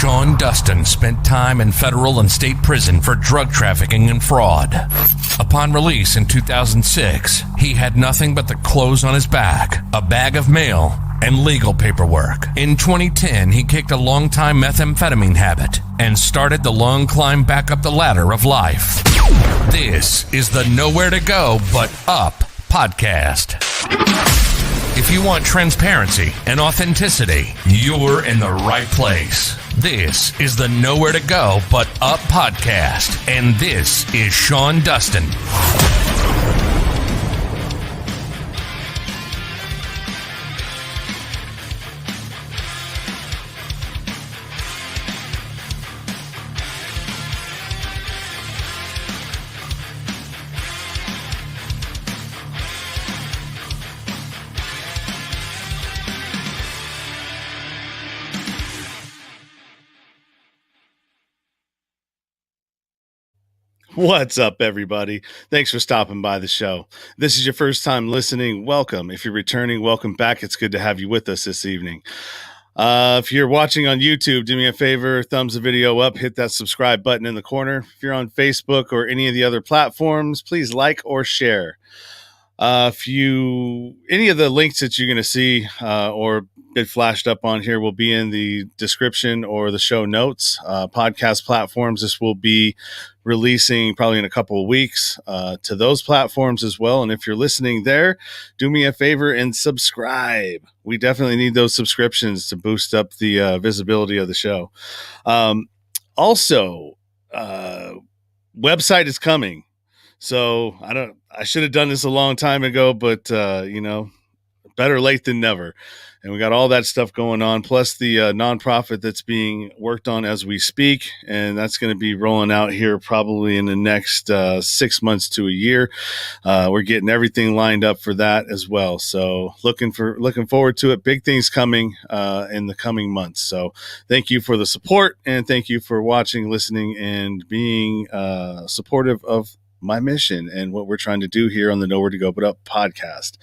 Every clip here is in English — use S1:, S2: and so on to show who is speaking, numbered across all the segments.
S1: Sean Dustin spent time in federal and state prison for drug trafficking and fraud. Upon release in 2006, he had nothing but the clothes on his back, a bag of mail, and legal paperwork. In 2010, he kicked a long-time methamphetamine habit and started the long climb back up the ladder of life. This is the Nowhere to Go But Up podcast. If you want transparency and authenticity, you're in the right place. This is the Nowhere to Go But Up podcast, and this is Sean Dustin.
S2: What's up, everybody? Thanks for stopping by the show. This is your first time listening. Welcome. If you're returning, welcome back. It's good to have you with us this evening. If you're watching on YouTube, do me a favor, thumbs the video up, hit that subscribe button in the corner. If you're on Facebook or any of the other platforms, please like or share. Any of the links that you're going to see or get flashed up on here will be in the description or the show notes. Podcast platforms, this will be releasing probably in a couple of weeks to those platforms as well. And if you're listening there, do me a favor and subscribe. We definitely need those subscriptions to boost up the visibility of the show. Also, website is coming. So I should have done this a long time ago, but better late than never. And we got all that stuff going on, plus the nonprofit that's being worked on as we speak. And that's going to be rolling out here probably in the next 6 months to a year. We're getting everything lined up for that as well. So looking forward to it. Big things coming in the coming months. So thank you for the support, and thank you for watching, listening, and being supportive of my mission and what we're trying to do here on the Nowhere to Go But Up podcast.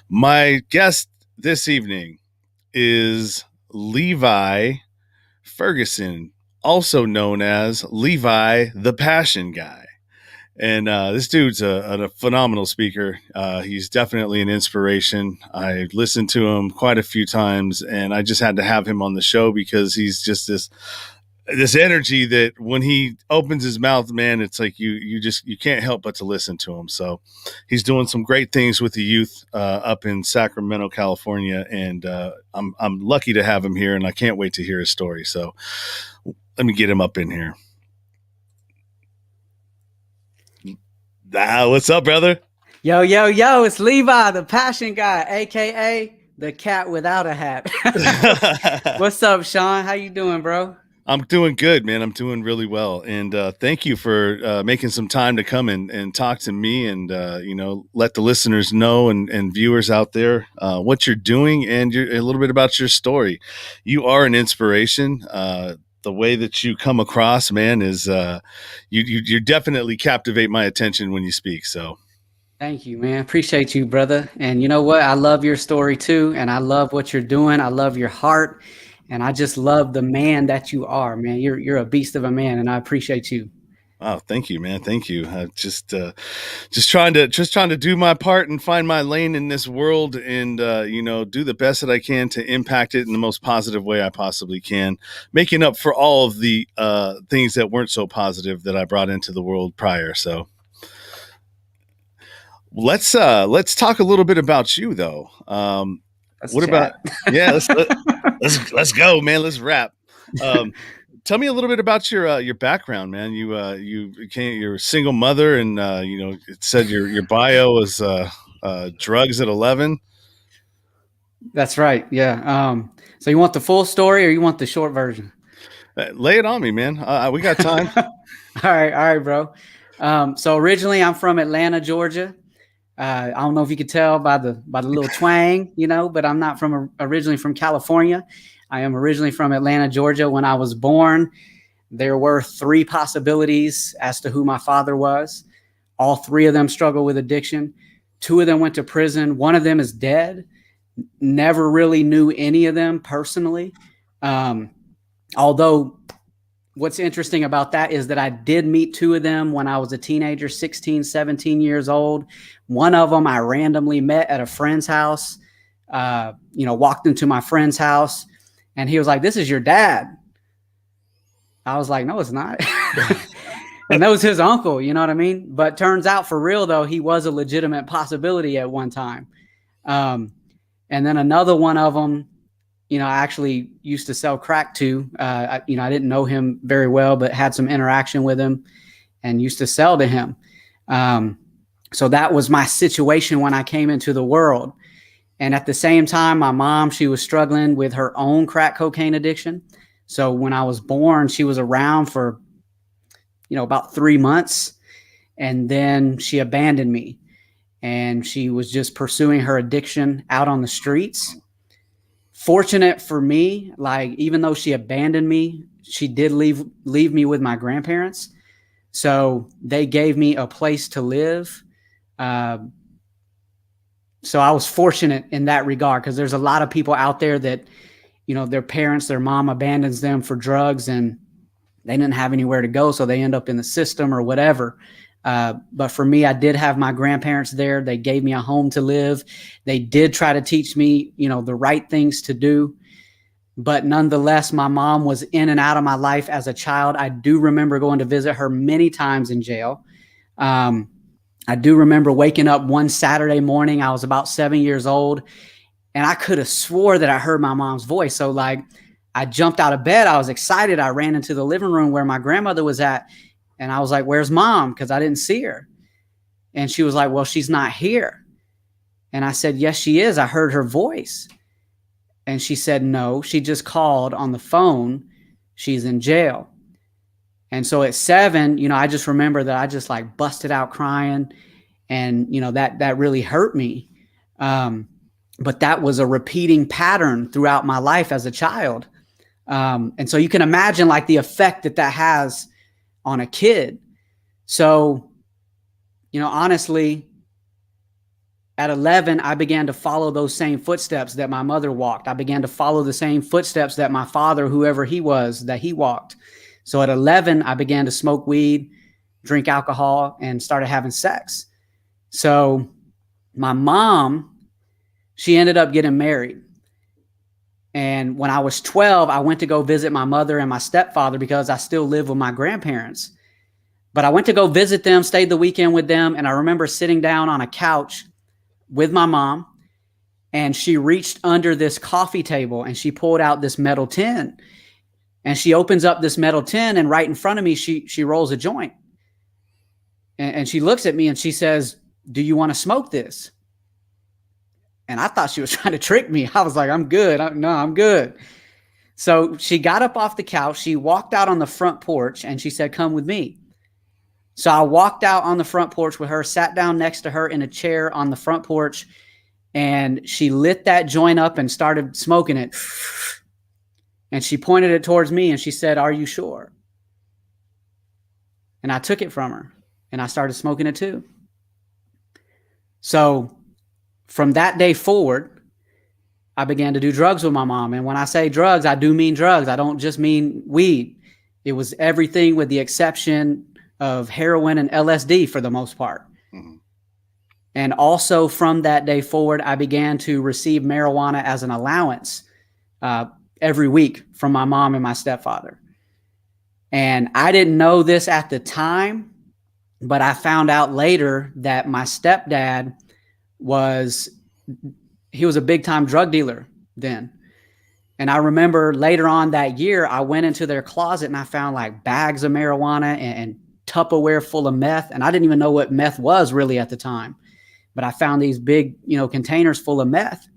S2: My guest this evening is Levi Ferguson, also known as Levi the Passion Guy. And this dude's a phenomenal speaker. He's definitely an inspiration. I listened to him quite a few times, and I just had to have him on the show because he's just this energy that when he opens his mouth, man, it's like you can't help but to listen to him. So he's doing some great things with the youth up in Sacramento, California, and I'm lucky to have him here, and I can't wait to hear his story. So let me get him up in here. What's up, brother?
S3: Yo, it's Levi, the Passion Guy, aka the cat without a hat. What's up, Sean? How you doing, bro?
S2: I'm doing good, man. I'm doing really well. And thank you for making some time to come and talk to me and, let the listeners know and viewers out there what you're doing and a little bit about your story. You are an inspiration. The way that you come across, man, is you definitely captivate my attention when you speak. So
S3: thank you, man. Appreciate you, brother. And you know what? I love your story too. And I love what you're doing. I love your heart. And I just love the man that you are, man. You're a beast of a man, and I appreciate you.
S2: Oh, thank you, man. Thank you. Just trying to do my part and find my lane in this world, and do the best that I can to impact it in the most positive way I possibly can, making up for all of the things that weren't so positive that I brought into the world prior. So let's talk a little bit about you, though. Let's go, man. Let's wrap. Tell me a little bit about your background, man. You're a single mother, and it said your bio was drugs at 11.
S3: That's right. Yeah. So you want the full story or you want the short version?
S2: Lay it on me, man. We got time.
S3: All right, bro. So originally I'm from Atlanta, Georgia. I don't know if you could tell by the little twang, but I'm not originally from California. I am originally from Atlanta, Georgia. When I was born, there were 3 possibilities as to who my father was. All 3 of them struggle with addiction. 2 of them went to prison. 1 of them is dead. Never really knew any of them personally. Although what's interesting about that is that I did meet two of them when I was a teenager, 16, 17 years old. One of them I randomly met at a friend's house, walked into my friend's house, and he was like, "This is your dad." I was like, "No, it's not." And that was his uncle, you know what I mean? But turns out, for real though, he was a legitimate possibility at one time. And then another one of them, I actually used to sell crack to. I didn't know him very well, but had some interaction with him and used to sell to him. So that was my situation when I came into the world. And at the same time, my mom, she was struggling with her own crack cocaine addiction. So when I was born, she was around for, about 3 months. And then she abandoned me. And she was just pursuing her addiction out on the streets. Fortunate for me, like, even though she abandoned me, she did leave me with my grandparents. So they gave me a place to live. So I was fortunate in that regard, because there's a lot of people out there that, their parents, their mom abandons them for drugs and they didn't have anywhere to go. So they end up in the system or whatever. But for me, I did have my grandparents there. They gave me a home to live. They did try to teach me, the right things to do. But nonetheless, my mom was in and out of my life as a child. I do remember going to visit her many times in jail. I do remember waking up one Saturday morning. I was about 7 years old, and I could have swore that I heard my mom's voice. So I jumped out of bed. I was excited. I ran into the living room where my grandmother was at. And I was like, "Where's mom?" Because I didn't see her. And she was like, "Well, she's not here." And I said, "Yes, she is. I heard her voice." And she said, "No, she just called on the phone. She's in jail." And so at 7, I just remember that I just busted out crying. And, that really hurt me. But that was a repeating pattern throughout my life as a child. And so you can imagine the effect that has on a kid. So, honestly, at 11, I began to follow those same footsteps that my mother walked. I began to follow the same footsteps that my father, whoever he was, that he walked. So at 11, I began to smoke weed, drink alcohol, and started having sex. So my mom, she ended up getting married. And when I was 12, I went to go visit my mother and my stepfather, because I still live with my grandparents. But I went to go visit them, stayed the weekend with them. And I remember sitting down on a couch with my mom, and she reached under this coffee table and she pulled out this metal tin. And she opens up this metal tin, and right in front of me, she rolls a joint. And she looks at me and she says, "Do you want to smoke this?" And I thought she was trying to trick me. I was like, "I'm good. I'm good." So she got up off the couch. She walked out on the front porch and she said, "Come with me." So I walked out on the front porch with her, sat down next to her in a chair on the front porch, and she lit that joint up and started smoking it. And she pointed it towards me and she said, "Are you sure?" And I took it from her and I started smoking it too. So from that day forward, I began to do drugs with my mom. And when I say drugs, I do mean drugs. I don't just mean weed. It was everything with the exception of heroin and LSD for the most part. Mm-hmm. And also from that day forward, I began to receive marijuana as an allowance every week from my mom and my stepfather. And I didn't know this at the time, but I found out later that my stepdad was a big time drug dealer then. And I remember later on that year, I went into their closet and I found bags of marijuana and Tupperware full of meth. And I didn't even know what meth was really at the time, but I found these big, containers full of meth.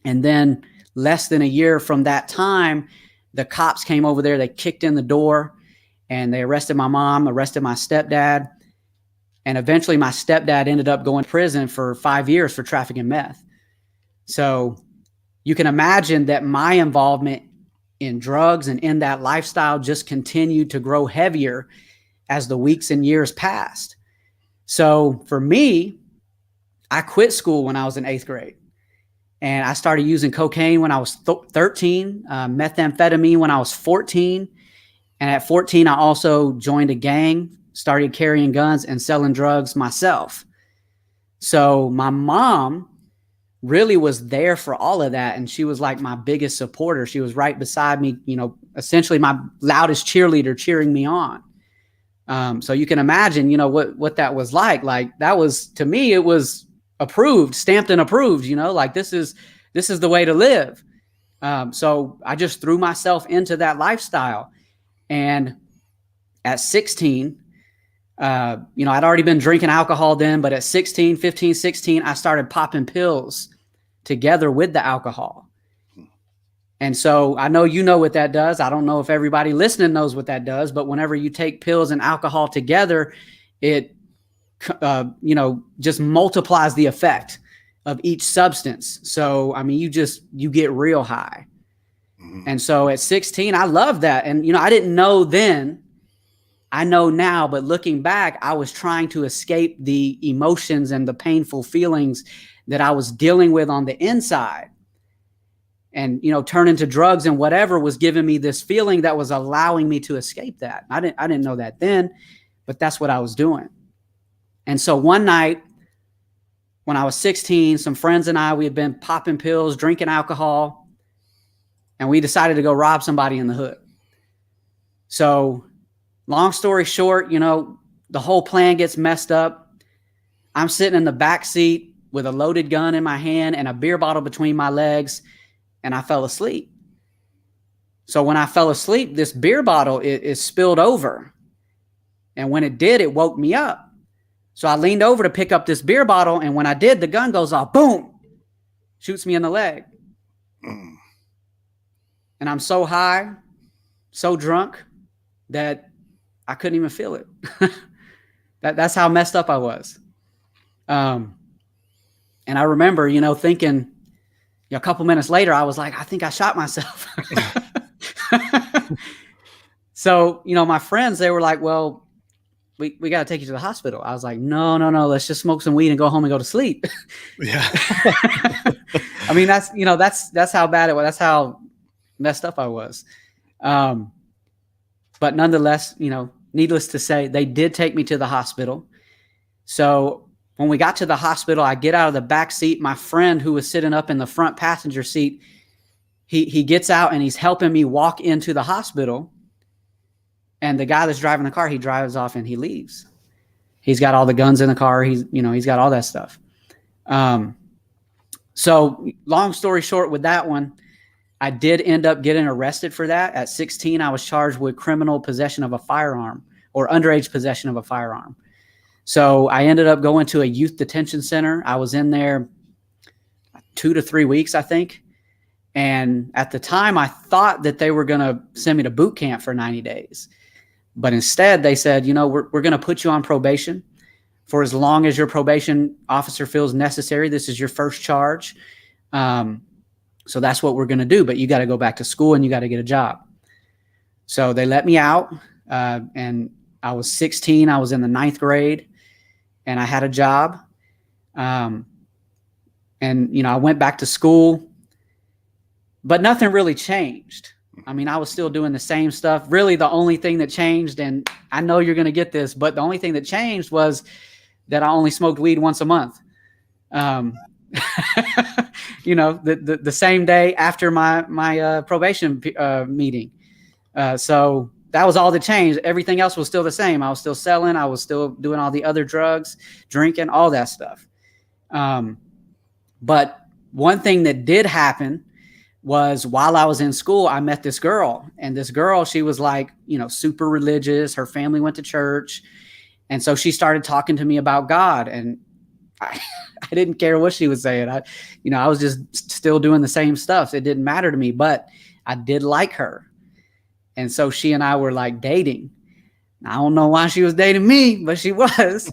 S3: And then less than a year from that time, the cops came over there, they kicked in the door and they arrested my mom, arrested my stepdad. And eventually my stepdad ended up going to prison for 5 years for trafficking meth. So you can imagine that my involvement in drugs and in that lifestyle just continued to grow heavier as the weeks and years passed. So for me, I quit school when I was in 8th grade. And I started using cocaine when I was 13, methamphetamine when I was 14. And at 14, I also joined a gang, started carrying guns and selling drugs myself. So my mom really was there for all of that. And she was like my biggest supporter. She was right beside me, you know, essentially my loudest cheerleader, cheering me on. So you can imagine, you know, what that was like. Like, that was, to me, it was approved, stamped and approved, you know, like this is the way to live. So I just threw myself into that lifestyle. And at 16, you know, I'd already been drinking alcohol then, but at 16, 15, 16, I started popping pills together with the alcohol. And so I know you know what that does. I don't know if everybody listening knows what that does, but whenever you take pills and alcohol together, it, you know, just multiplies the effect of each substance. So, I mean, you get real high. And so at 16, I loved that. And, you know, I didn't know then, I know now, but looking back, I was trying to escape the emotions and the painful feelings that I was dealing with on the inside. And, you know, turning to drugs and whatever was giving me this feeling that was allowing me to escape that. I didn't know that then, but that's what I was doing. And so one night when I was 16, some friends and I, we had been popping pills, drinking alcohol, and we decided to go rob somebody in the hood. So long story short, you know, the whole plan gets messed up. I'm sitting in the back seat with a loaded gun in my hand and a beer bottle between my legs, and I fell asleep. So when I fell asleep, this beer bottle is spilled over. And when it did, it woke me up. So I leaned over to pick up this beer bottle, and when I did, the gun goes off, boom, shoots me in the leg. And I'm so high, so drunk that I couldn't even feel it. That's how messed up I was. And I remember, you know, thinking, you know, a couple minutes later, I was like, I think I shot myself. So, you know, my friends, they were like, well, we got to take you to the hospital. I was like, no, let's just smoke some weed and go home and go to sleep.
S2: Yeah.
S3: I mean, that's, you know, that's how bad it was. That's how messed up I was. But nonetheless, you know, needless to say, they did take me to the hospital. So when we got to the hospital, I get out of the back seat. My friend who was sitting up in the front passenger seat, he gets out and he's helping me walk into the hospital. And the guy that's driving the car, he drives off and he leaves. He's got all the guns in the car. He's got all that stuff. So long story short with that one, I did end up getting arrested for that. At 16, I was charged with criminal possession of a firearm or underage possession of a firearm. So I ended up going to a youth detention center. I was in there 2 to 3 weeks, I think. And at the time, I thought that they were going to send me to boot camp for 90 days. But instead, they said, you know, we're going to put you on probation for as long as your probation officer feels necessary. This is your first charge. So that's what we're going to do. But you got to go back to school and you got to get a job. So they let me out. And I was 16. I was in the 9th grade and I had a job. And, you know, I went back to school, but nothing really changed. I mean, I was still doing the same stuff. Really, the only thing that changed, and I know you're going to get this, but the only thing that changed was that I only smoked weed once a month. You know, the same day after my probation meeting. So that was all that changed. Everything else was still the same. I was still selling. I was still doing all the other drugs, drinking, all that stuff. But one thing that did happen was while I was in school, I met this girl, and this girl, she was like, you know, super religious. Her family went to church. And so she started talking to me about God, and I didn't care what she was saying. I was just still doing the same stuff. It didn't matter to me, but I did like her. And so she and I were like dating. I don't know why she was dating me, but she was.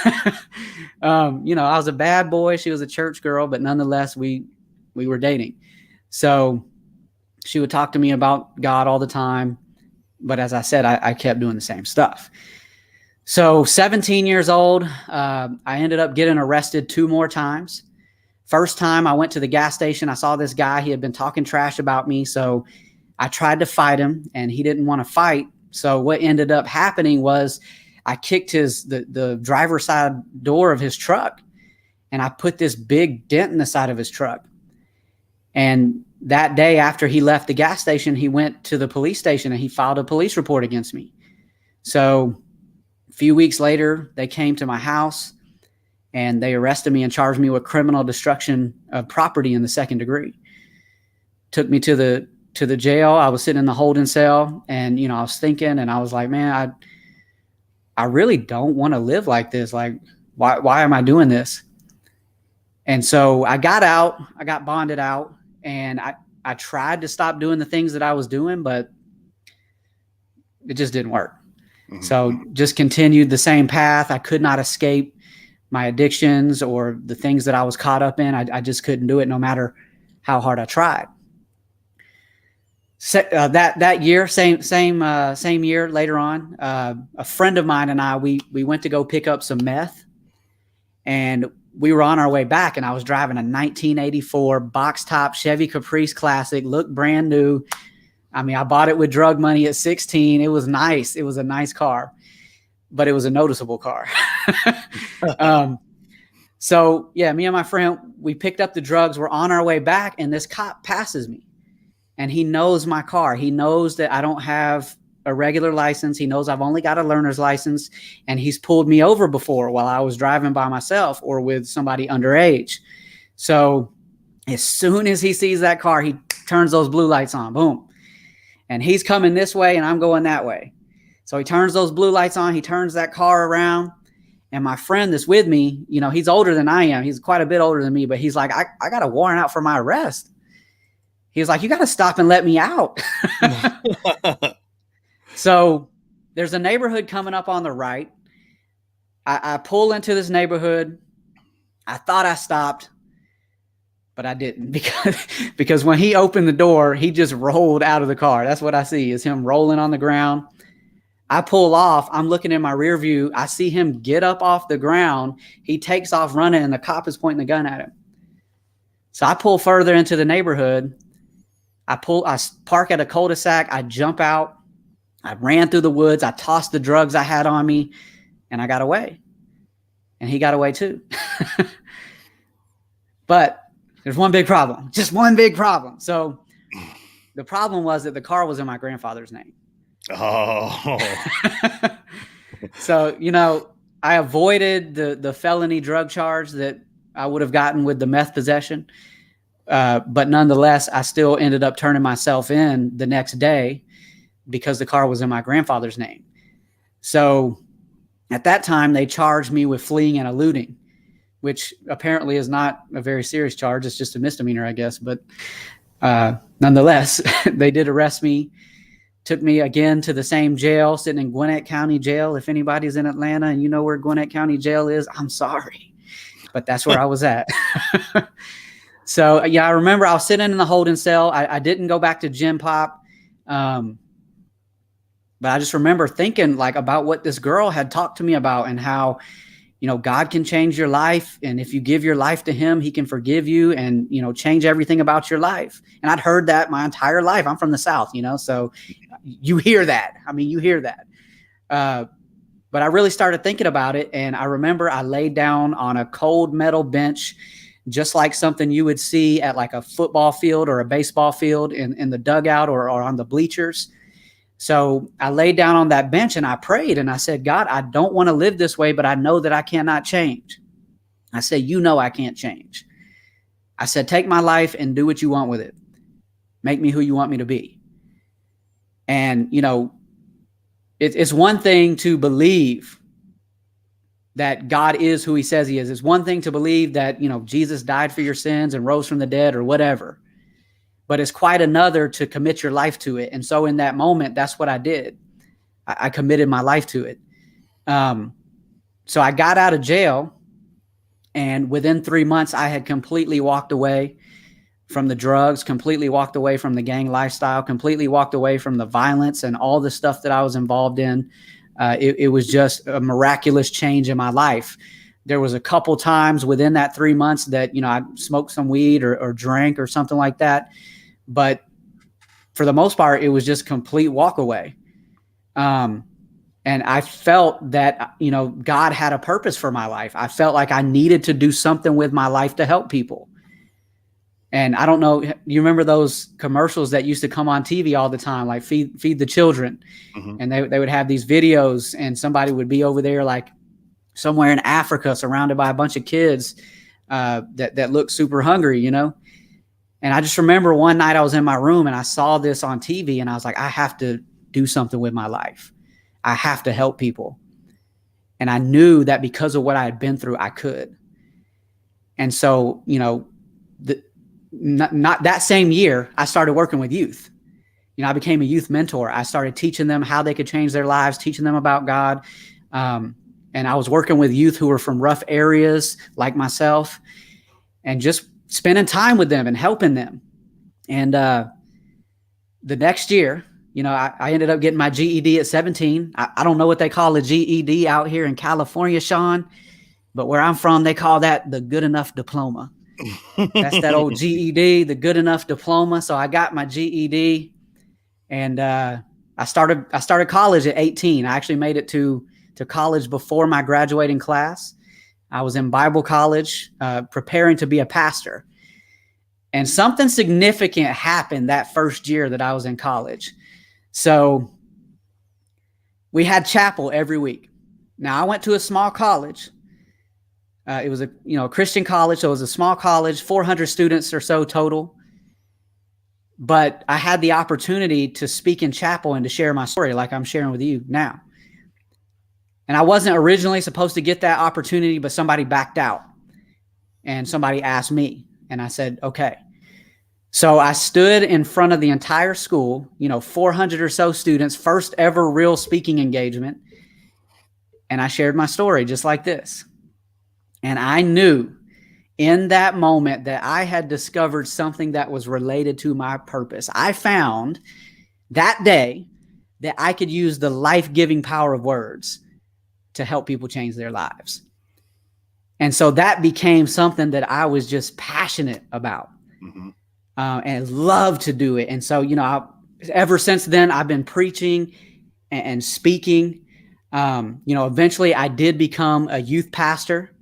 S3: You know, I was a bad boy. She was a church girl, but nonetheless, we were dating. So she would talk to me about God all the time. But as I said, I kept doing the same stuff. So 17 years old, I ended up getting arrested 2 more times First time I went to the gas station, I saw this guy. He had been talking trash about me. So I tried to fight him, and he didn't want to fight. So what ended up happening was I kicked the driver's side door of his truck, and I put this big dent in the side of his truck. And that day after he left the gas station, he went to the police station and he filed a police report against me. So a few weeks later, they came to my house and they arrested me and charged me with criminal destruction of property in the second degree. Took me to the jail. I was sitting in the holding cell, and I was thinking, and I was like, man, I really don't want to live like this. Like, why am I doing this? And so I got out. I got bonded out, and I tried to stop doing the things that I was doing, but it just didn't work. Mm-hmm. So just continued the same path. I could not escape my addictions or the things that I was caught up in. I just couldn't do it no matter how hard I tried. That year, same year later on, a friend of mine and I, we went to go pick up some meth, and we were on our way back, and I was driving a 1984 box top Chevy Caprice Classic, looked brand new. I mean, I bought it with drug money at 16. It was nice. It was a nice car, but it was a noticeable car. So yeah, me and my friend, we picked up the drugs. We're on our way back, and this cop passes me, and he knows my car. He knows that I don't have a regular license. He knows I've only got a learner's license, and he's pulled me over before while I was driving by myself or with somebody underage. So as soon as he sees that car, he turns those blue lights on, boom. And he's coming this way and I'm going that way. So he turns those blue lights on, he turns that car around, and my friend that's with me, he's older than I am. He's quite a bit older than me, but he's like, I got a warrant out for my arrest. He was like, you got to stop and let me out. So there's a neighborhood coming up on the right. I pull into this neighborhood. I thought I stopped, but I didn't, because when he opened the door, he just rolled out of the car. That's what I see, is him rolling on the ground. I pull off. I'm looking in my rear view. I see him get up off the ground. He takes off running, and the cop is pointing the gun at him. So I pull further into the neighborhood. I park at a cul-de-sac. I jump out. I ran through the woods. I tossed the drugs I had on me, and I got away. And he got away too. But there's one big problem, just one big problem. So the problem was that the car was in my grandfather's name.
S2: Oh.
S3: So, I avoided the felony drug charge that I would have gotten with the meth possession. But nonetheless, I still ended up turning myself in the next day because the car was in my grandfather's name. So at that time, they charged me with fleeing and eluding, which apparently is not a very serious charge. It's just a misdemeanor, I guess. But nonetheless, they did arrest me, took me again to the same jail, sitting in Gwinnett County Jail. If anybody's in Atlanta and you know where Gwinnett County Jail is, I'm sorry, but that's where I was at. So yeah, I remember I was sitting in the holding cell. I didn't go back to gym pop. But I just remember thinking about what this girl had talked to me about, and how, God can change your life. And if you give your life to him, he can forgive you and, change everything about your life. And I'd heard that my entire life. I'm from the South, so you hear that. I mean, you hear that. But I really started thinking about it. And I remember I laid down on a cold metal bench, just like something you would see at like a football field or a baseball field in the dugout or on the bleachers. So I laid down on that bench and I prayed and I said, God, I don't want to live this way, but I know that I cannot change. I said, I can't change. I said, take my life and do what you want with it. Make me who you want me to be. And, it's one thing to believe that God is who he says he is. It's one thing to believe that, Jesus died for your sins and rose from the dead or whatever. But it's quite another to commit your life to it. And so in that moment, that's what I did. I committed my life to it. So I got out of jail, and within 3 months, I had completely walked away from the drugs, completely walked away from the gang lifestyle, completely walked away from the violence and all the stuff that I was involved in. It was just a miraculous change in my life. There was a couple times within that 3 months that, I smoked some weed or drank or something like that. But for the most part, it was just complete walk away. And I felt that, God had a purpose for my life. I felt like I needed to do something with my life to help people. And I don't know, you remember those commercials that used to come on TV all the time, like feed the children. Mm-hmm. And they would have these videos, and somebody would be over there like somewhere in Africa surrounded by a bunch of kids that look super hungry, And I just remember one night I was in my room and I saw this on TV, and I was like, I have to do something with my life. I have to help people. And I knew that because of what I had been through, I could. And so, not that same year, I started working with youth. I became a youth mentor. I started teaching them how they could change their lives, teaching them about God. And I was working with youth who were from rough areas like myself, and just spending time with them and helping them. And the next year, I ended up getting my GED at 17. I don't know what they call a GED out here in California, Sean, but where I'm from, they call that the good enough diploma. That's that old GED, the good enough diploma. So I got my GED, and I started college at 18. I actually made it to college before my graduating class. I was in Bible college, preparing to be a pastor. And something significant happened that first year that I was in college. So we had chapel every week. Now, I went to a small college. It was a Christian college, so it was a small college, 400 students or so total. But I had the opportunity to speak in chapel and to share my story like I'm sharing with you now. And I wasn't originally supposed to get that opportunity, but somebody backed out and somebody asked me, and I said, okay. So I stood in front of the entire school, 400 or so students, first ever real speaking engagement. And I shared my story just like this. And I knew in that moment that I had discovered something that was related to my purpose. I found that day that I could use the life-giving power of words to help people change their lives. And so that became something that I was just passionate about, and loved to do it. And so, ever since then, I've been preaching and speaking. Eventually I did become a youth pastor.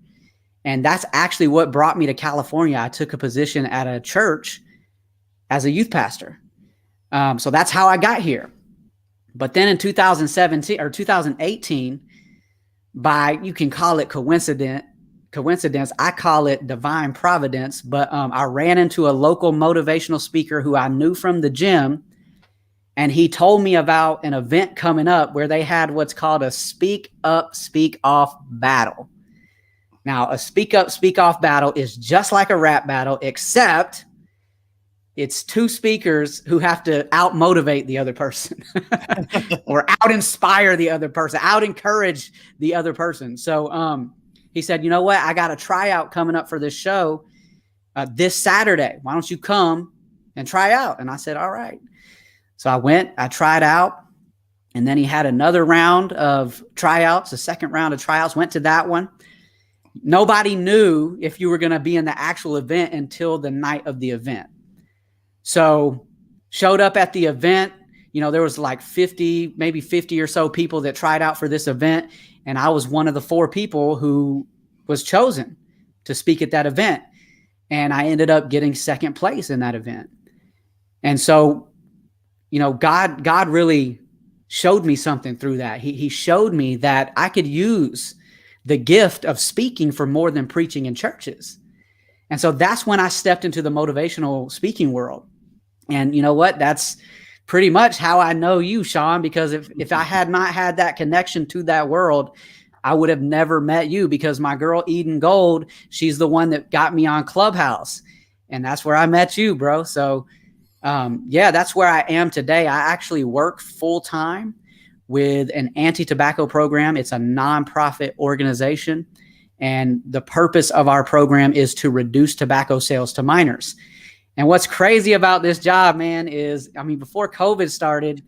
S3: And that's actually what brought me to California. I took a position at a church as a youth pastor. So that's how I got here. But then in 2017 or 2018, you can call it coincidence, I call it divine providence. But I ran into a local motivational speaker who I knew from the gym. And he told me about an event coming up where they had what's called a speak up, speak off battle. Now, a speak up, speak off battle is just like a rap battle, except it's two speakers who have to out motivate the other person or out inspire the other person, out encourage the other person. So he said, you know what? I got a tryout coming up for this show this Saturday. Why don't you come and try out? And I said, all right. So I went, I tried out, and then he had another round of tryouts, a second round of tryouts, went to that one. Nobody knew if you were going to be in the actual event until the night of the event. So showed up at the event, there was like 50 or so people that tried out for this event. And I was one of the 4 people who was chosen to speak at that event. And I ended up getting second place in that event. And so, God really showed me something through that. He showed me that I could use the gift of speaking for more than preaching in churches. And so that's when I stepped into the motivational speaking world. And you know what? That's pretty much how I know you, Sean, because if I had not had that connection to that world, I would have never met you, because my girl Eden Gold, she's the one that got me on Clubhouse. And that's where I met you, bro. So that's where I am today. I actually work full time with an anti-tobacco program. It's a nonprofit organization. And the purpose of our program is to reduce tobacco sales to minors. And what's crazy about this job, man, is, before COVID started,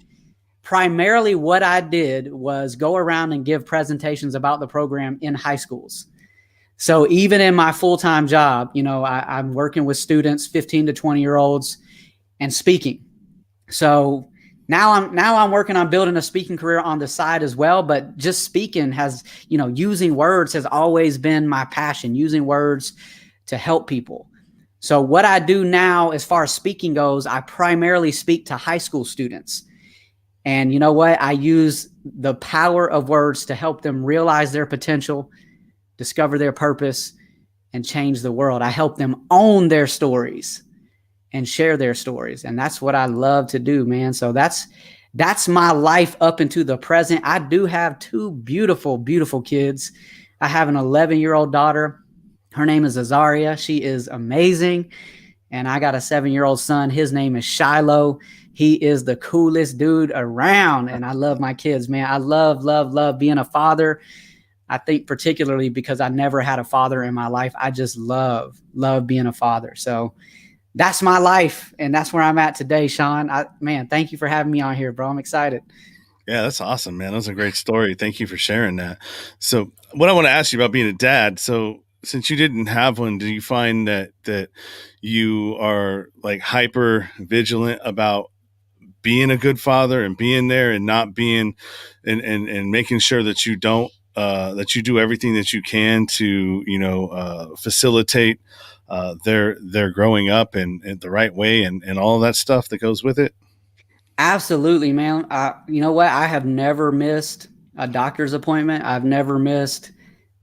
S3: primarily what I did was go around and give presentations about the program in high schools. So even in my full-time job, I'm working with students, 15 to 20-year-olds, and speaking. So now I'm working on building a speaking career on the side as well. But just speaking has, using words has always been my passion, using words to help people. So what I do now, as far as speaking goes, I primarily speak to high school students. And you know what? I use the power of words to help them realize their potential, discover their purpose, and change the world. I help them own their stories and share their stories. And that's what I love to do, man. So that's my life up into the present. I do have two beautiful, beautiful kids. I have an 11-year-old daughter. Her name is Azaria. She is amazing. And I got a 7-year-old son. His name is Shiloh. He is the coolest dude around. And I love my kids, man. I love, love, love being a father. I think particularly because I never had a father in my life. I just love being a father. So that's my life. And that's where I'm at today, Sean. Man, thank you for having me on here, bro. I'm excited.
S2: Yeah, that's awesome, man. That's a great story. Thank you for sharing that. So what I want to ask you about being a dad. So since you didn't have one, do you find that you are like hyper vigilant about being a good father and being there and not being and making sure that you don't that you do everything that you can to facilitate their growing up in the right way and all of that stuff that goes with it?
S3: Absolutely, man. You know what? I have never missed a doctor's appointment. I've never missed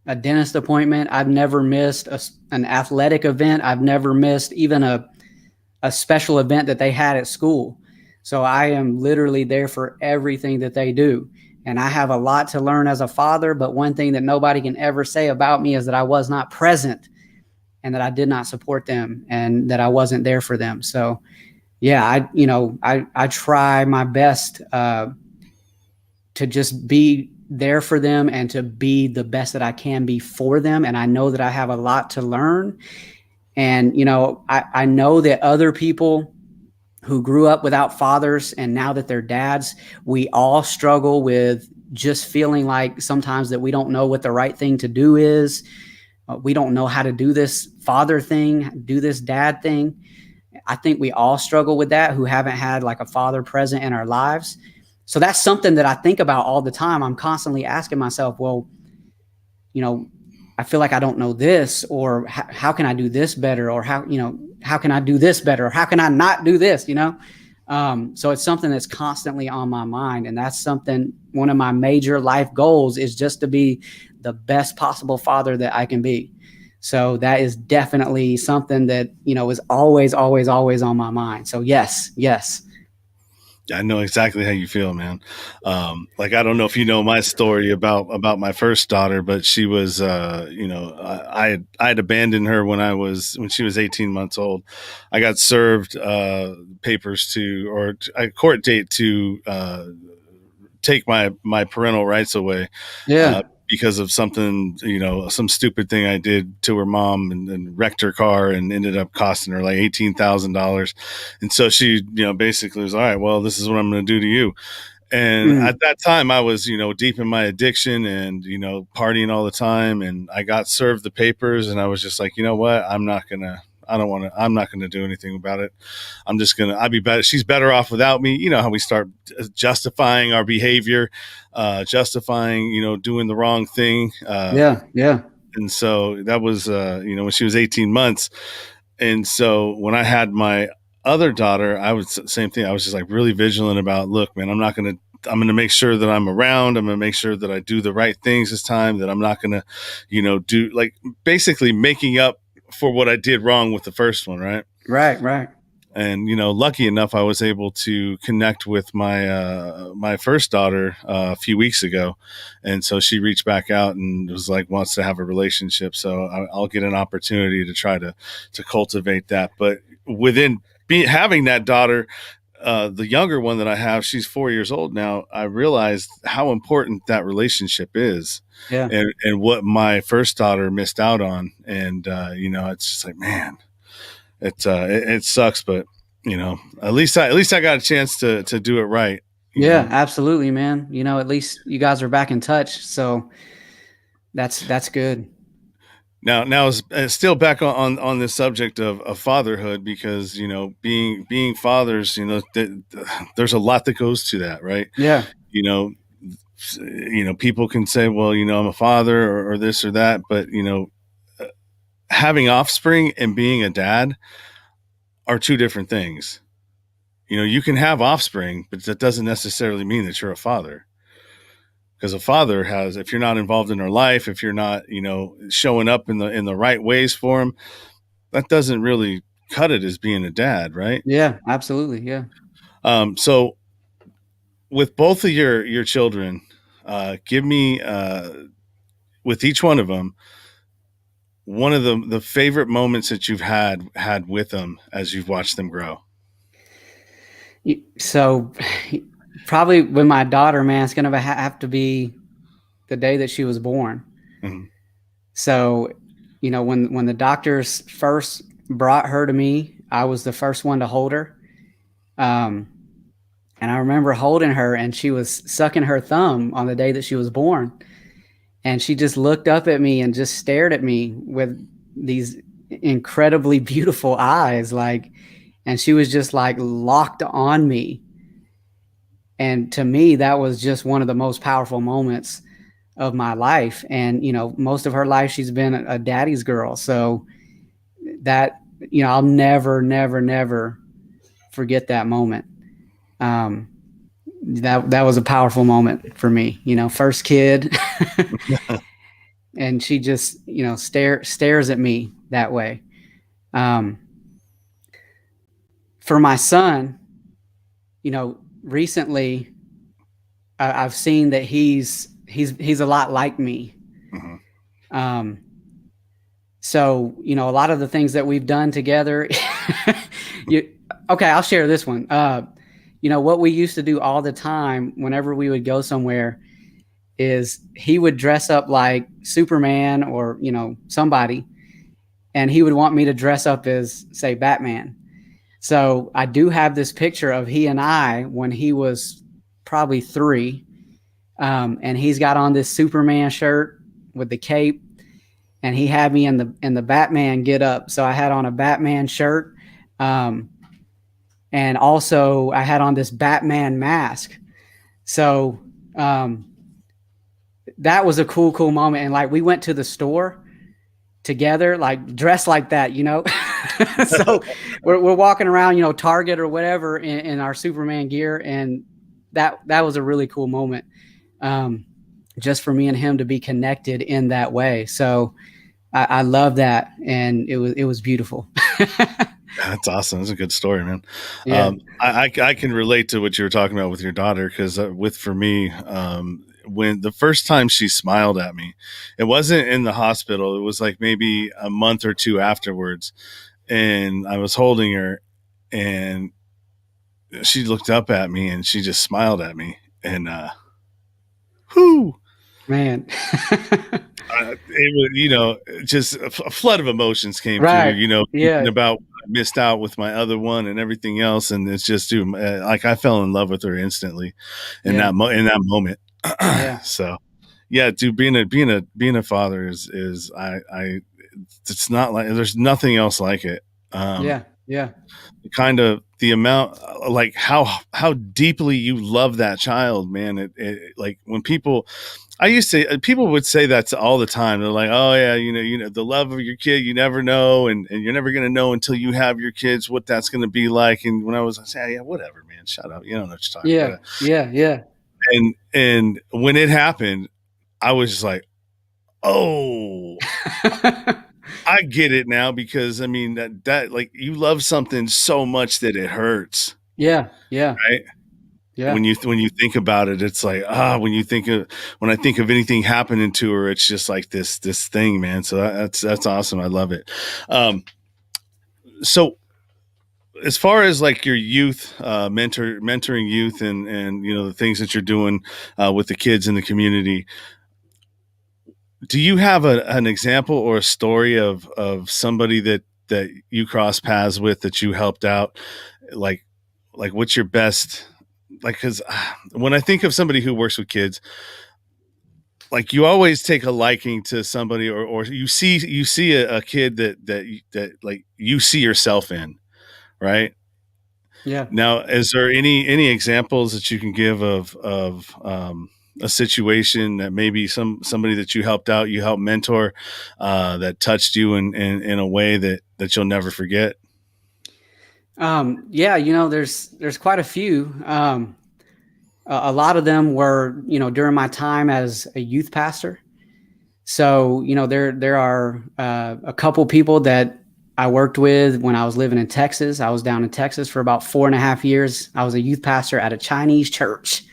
S3: a dentist appointment. I've never missed an athletic event. I've never missed even a special event that they had at school. So I am literally there for everything that they do. And I have a lot to learn as a father, but one thing that nobody can ever say about me is that I was not present and that I did not support them and that I wasn't there for them. So yeah, I try my best to just be there for them and to be the best that I can be for them. And I know that I have a lot to learn. And, I know that other people who grew up without fathers and now that they're dads, we all struggle with just feeling like sometimes that we don't know what the right thing to do is. We don't know how to do this father thing, do this dad thing. I think we all struggle with that who haven't had like a father present in our lives. So that's something that I think about all the time. I'm constantly asking myself, well, I feel like I don't know this, or how can I do this better? Or how can I do this better? Or how can I not do this? So it's something that's constantly on my mind. And that's one of my major life goals is just to be the best possible father that I can be. So that is definitely something that, is always, always, always on my mind. So yes.
S2: I know exactly how you feel, man. Like, I don't know if you know my story about my first daughter, but she was, I had abandoned her when she was 18 months old. I got served papers a court date to take my parental rights away.
S3: Yeah.
S2: Because of something, some stupid thing I did to her mom and wrecked her car and ended up costing her like $18,000. And so she, basically was, all right, well, this is what I'm going to do to you. And at that time I was, deep in my addiction and, partying all the time. And I got served the papers and I was just like, you know what? I'm not going to do anything about it. I'd be better. She's better off without me. You know how we start justifying our behavior, justifying, doing the wrong thing.
S3: Yeah.
S2: And so that was, when she was 18 months. And so when I had my other daughter, I was same thing. I was just like really vigilant about, look, man, I'm going to make sure that I'm around. I'm going to make sure that I do the right things this time, that I'm not going to, do like basically making up for what I did wrong with the first one.
S3: Right.
S2: And, lucky enough, I was able to connect with my first daughter a few weeks ago. And so she reached back out and was like, wants to have a relationship. So I'll get an opportunity to try to cultivate that. But within having that daughter, the younger one that I have, she's 4 years old now. I realized how important that relationship is.
S3: Yeah.
S2: And what my first daughter missed out on. And, it's just like, man, it sucks, but at least I got a chance to do it right.
S3: Yeah, absolutely, man. At least you guys are back in touch. So that's good.
S2: Now still back on this subject of fatherhood, because being fathers, there's a lot that goes to that, right?
S3: Yeah.
S2: you know People can say, well, I'm a father, or this or that, but having offspring and being a dad are two different things. You can have offspring, but that doesn't necessarily mean that you're a father. Because a father has, if you're not involved in their life, if you're not, showing up in the right ways for them, that doesn't really cut it as being a dad, right?
S3: Yeah, absolutely. Yeah.
S2: So with both of your children, give me with each one of them one of the favorite moments that you've had with them as you've watched them grow.
S3: So probably with my daughter, man, it's going to have to be the day that she was born.
S2: Mm-hmm.
S3: So, when the doctors first brought her to me, I was the first one to hold her. And I remember holding her, and she was sucking her thumb on the day that she was born. And she just looked up at me and just stared at me with these incredibly beautiful eyes. And she was just like locked on me. And to me, that was just one of the most powerful moments of my life. And, most of her life, she's been a daddy's girl. So that, I'll never, never, never forget that moment. That was a powerful moment for me, first kid. And she just, stares at me that way. For my son, recently I've seen that he's a lot like me.
S2: Mm-hmm.
S3: So, a lot of the things that we've done together, okay, I'll share this one. What we used to do all the time whenever we would go somewhere is he would dress up like Superman or, somebody, and he would want me to dress up as, say, Batman. So I do have this picture of he and I when he was probably 3. And he's got on this Superman shirt with the cape, and he had me in the Batman get up. So I had on a Batman shirt. And also I had on this Batman mask. So that was a cool moment. And we went to the store together, dressed like that, So we're walking around, Target or whatever in our Superman gear. And that was a really cool moment. Just for me and him to be connected in that way. So I love that. And it was beautiful.
S2: That's awesome. That's a good story, man.
S3: Yeah.
S2: I can relate to what you were talking about with your daughter, because for me, when the first time she smiled at me, it wasn't in the hospital. It was like maybe a month or two afterwards, and I was holding her, and she looked up at me and she just smiled at me, and whoo,
S3: Man.
S2: it was, just a flood of emotions came
S3: Right.
S2: through,
S3: Yeah.
S2: thinking about what I missed out with my other one and everything else. And it's just, dude, like I fell in love with her instantly in
S3: Yeah.
S2: in that moment.
S3: Yeah.
S2: So yeah, dude, being a father is it's not like, there's nothing else like it.
S3: Yeah. Yeah.
S2: Kind of the amount, like how deeply you love that child, man. It like when people, I used to, people would say that all the time. They're like, oh yeah, the love of your kid, you never know. And you're never going to know until you have your kids, what that's going to be like. And when I was, I say, yeah, whatever, man, shut up. You don't know what you're talking about.
S3: Yeah. Yeah.
S2: And when it happened, I was just like, oh, I get it now, because I mean that like you love something so much that it hurts.
S3: Yeah. Yeah.
S2: Right.
S3: Yeah.
S2: When you think about it, it's like, when I think of anything happening to her, it's just like this thing, man. So that's awesome. I love it. So as far as like your youth, mentoring youth, and the things that you're doing with the kids in the community, do you have an example or a story of somebody that you crossed paths with, that you helped out? Like what's your best, like, because when I think of somebody who works with kids, like you always take a liking to somebody, or you see a kid that like you see yourself in, right?
S3: Yeah.
S2: Now, is there any examples that you can give of a situation that maybe somebody that you helped out, you helped mentor, that touched you in a way that you'll never forget?
S3: Yeah, there's quite a few. A lot of them were, during my time as a youth pastor. So, there are a couple people that I worked with when I was living in Texas. I was down in Texas for about 4.5 years. I was a youth pastor at a Chinese church.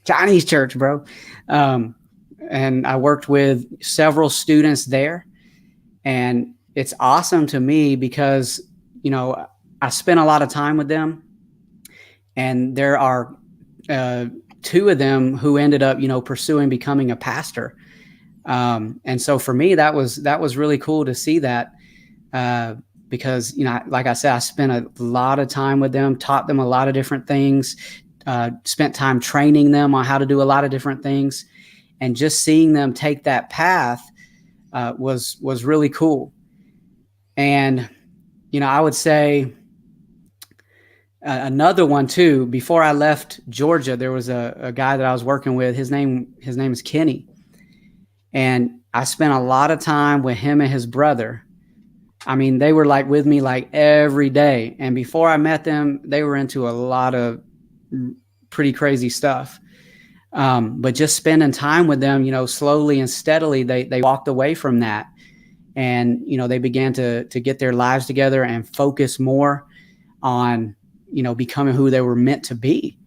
S3: Chinese church, bro. And I worked with several students there. And it's awesome to me because, I spent a lot of time with them. And there are two of them who ended up, pursuing becoming a pastor. And so for me, that was really cool to see that, because, like I said, I spent a lot of time with them, taught them a lot of different things, spent time training them on how to do a lot of different things, and just seeing them take that path was really cool. And, I would say another one too, before I left Georgia, there was a guy that I was working with. His name is Kenny. And I spent a lot of time with him and his brother. I mean, they were like with me like every day. And before I met them, they were into a lot of pretty crazy stuff. But just spending time with them, slowly and steadily, they walked away from that. And, they began to get their lives together and focus more on, becoming who they were meant to be.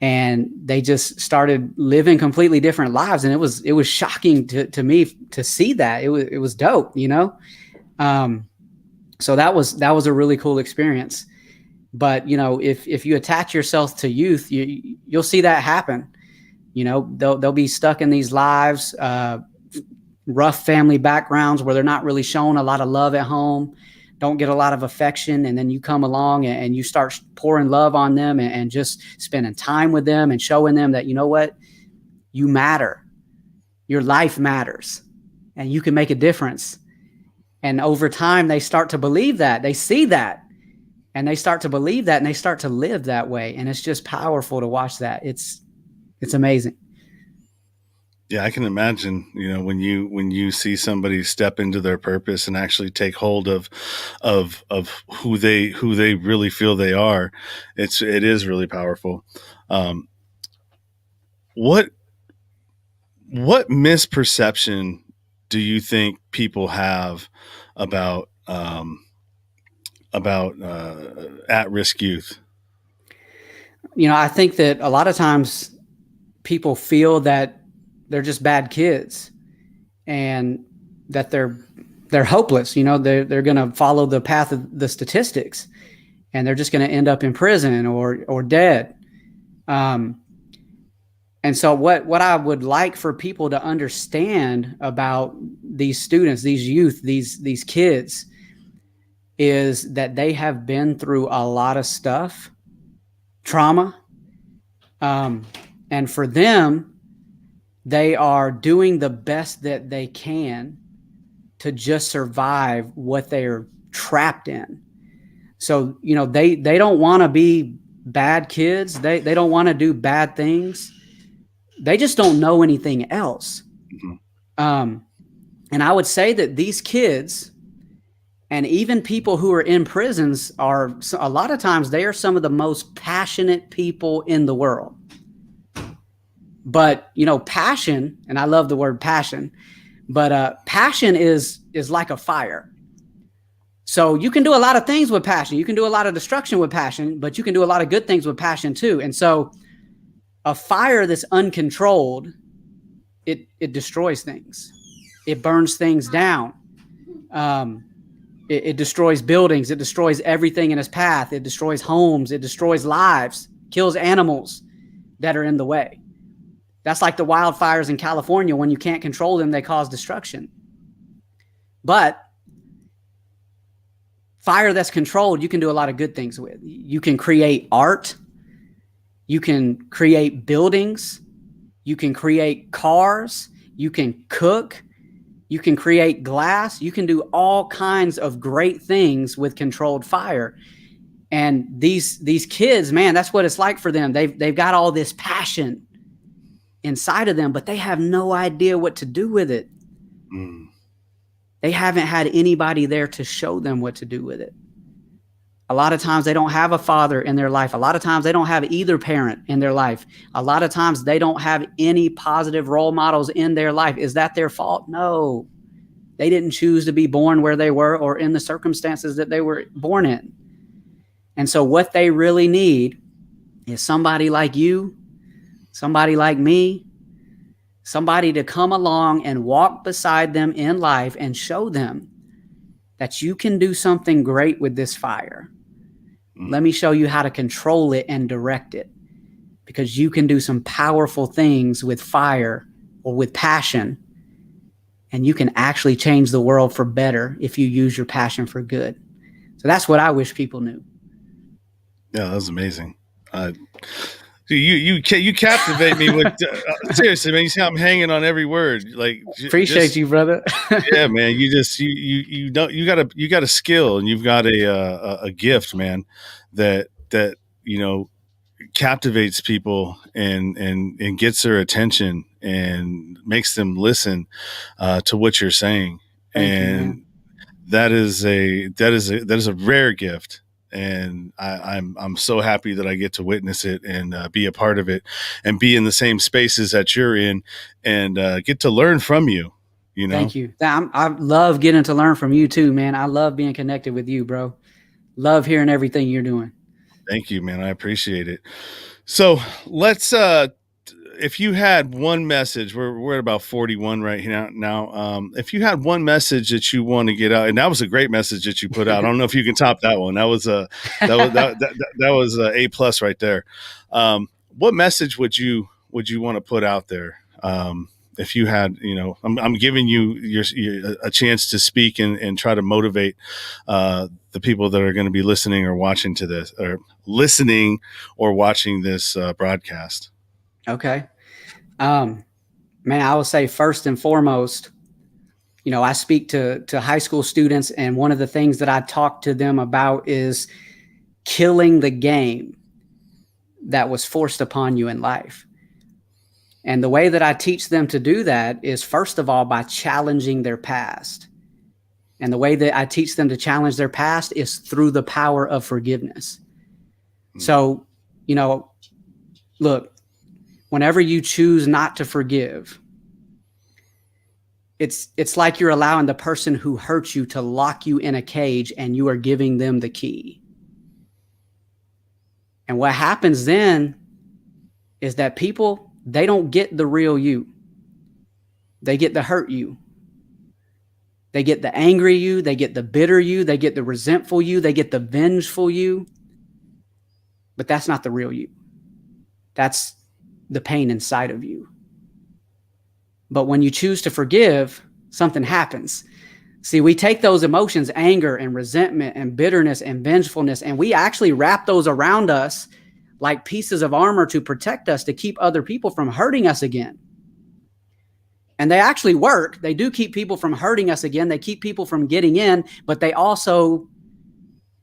S3: And they just started living completely different lives. And it was shocking to me to see that. It was dope, so that was a really cool experience. But, if you attach yourself to youth, you'll see that happen. They'll be stuck in these lives, rough family backgrounds where they're not really shown a lot of love at home, don't get a lot of affection. And then you come along and you start pouring love on them and just spending time with them and showing them that, what, you matter. Your life matters and you can make a difference. And over time, they start to believe that. They see that and they start to believe that and they start to live that way. And it's just powerful to watch that. It's amazing.
S2: Yeah, I can imagine, when you see somebody step into their purpose and actually take hold of who they really feel they are, it is really powerful. What misperception do you think people have about at-risk youth?
S3: I think that a lot of times people feel that they're just bad kids and that they're hopeless. They're going to follow the path of the statistics and they're just going to end up in prison or dead. And so what I would like for people to understand about these students, these youth, these kids, is that they have been through a lot of stuff, trauma. And for them, they are doing the best that they can to just survive what they're trapped in. So, they don't want to be bad kids. They don't want to do bad things. They just don't know anything else. Mm-hmm. And I would say that these kids and even people who are in prisons are, a lot of times, they are some of the most passionate people in the world. But, passion, and I love the word passion, but passion is like a fire. So you can do a lot of things with passion. You can do a lot of destruction with passion, but you can do a lot of good things with passion too. And so a fire that's uncontrolled, it destroys things. It burns things down. It destroys buildings. It destroys everything in its path. It destroys homes. It destroys lives, kills animals that are in the way. That's like the wildfires in California. When you can't control them, they cause destruction. But fire that's controlled, you can do a lot of good things with. You can create art. You can create buildings. You can create cars. You can cook. You can create glass. You can do all kinds of great things with controlled fire. And these kids, man, that's what it's like for them. They've got all this passion inside of them, but they have no idea what to do with it. They haven't had anybody there to show them what to do with it. A lot of times they don't have a father in their life. A lot of times they don't have either parent in their life. A lot of times they don't have any positive role models in their life. Is that their fault? No. They didn't choose to be born where they were or in the circumstances that they were born in. And so what they really need is somebody like you, somebody like me, somebody to come along and walk beside them in life and show them that you can do something great with this fire. Let me show you how to control it and direct it, because you can do some powerful things with fire or with passion, and you can actually change the world for better if you use your passion for good. So that's what I wish people knew.
S2: Yeah, that was amazing. You captivate me with seriously, man. You see, I'm hanging on every word. Like,
S3: appreciate you, brother.
S2: Yeah, man. You got a skill, and you've got a gift, man. That captivates people and gets their attention and makes them listen to what you're saying.
S3: Thank you,
S2: that is a rare gift. And I'm so happy that I get to witness it and be a part of it and be in the same spaces that you're in and get to learn from you.
S3: Thank you. I love getting to learn from you too, man. I love being connected with you, bro. Love hearing everything you're doing.
S2: Thank you, man. I appreciate it. So let's if you had one message, we're at about 41 right now. If you had one message that you want to get out, and that was a great message that you put out. I don't know if you can top that one. That was a A+ right there. What message would you want to put out there? If you had, I'm giving you a chance to speak and try to motivate the people that are going to be listening or watching to this, or listening or watching this broadcast.
S3: Okay. Man, I would say first and foremost, I speak to high school students, and one of the things that I talk to them about is killing the game that was forced upon you in life. And the way that I teach them to do that is, first of all, by challenging their past. And the way that I teach them to challenge their past is through the power of forgiveness. So, look, whenever you choose not to forgive, it's like you're allowing the person who hurt you to lock you in a cage, and you are giving them the key. And what happens then is that people, they don't get the real you. They get the hurt you. They get the angry you. They get the bitter you. They get the resentful you. They get the vengeful you. But that's not the real you. That's the pain inside of you. But when you choose to forgive, something happens. See, we take those emotions, anger and resentment and bitterness and vengefulness, and we actually wrap those around us like pieces of armor to protect us, to keep other people from hurting us again. And they actually work. They do keep people from hurting us again. They keep people from getting in, but they also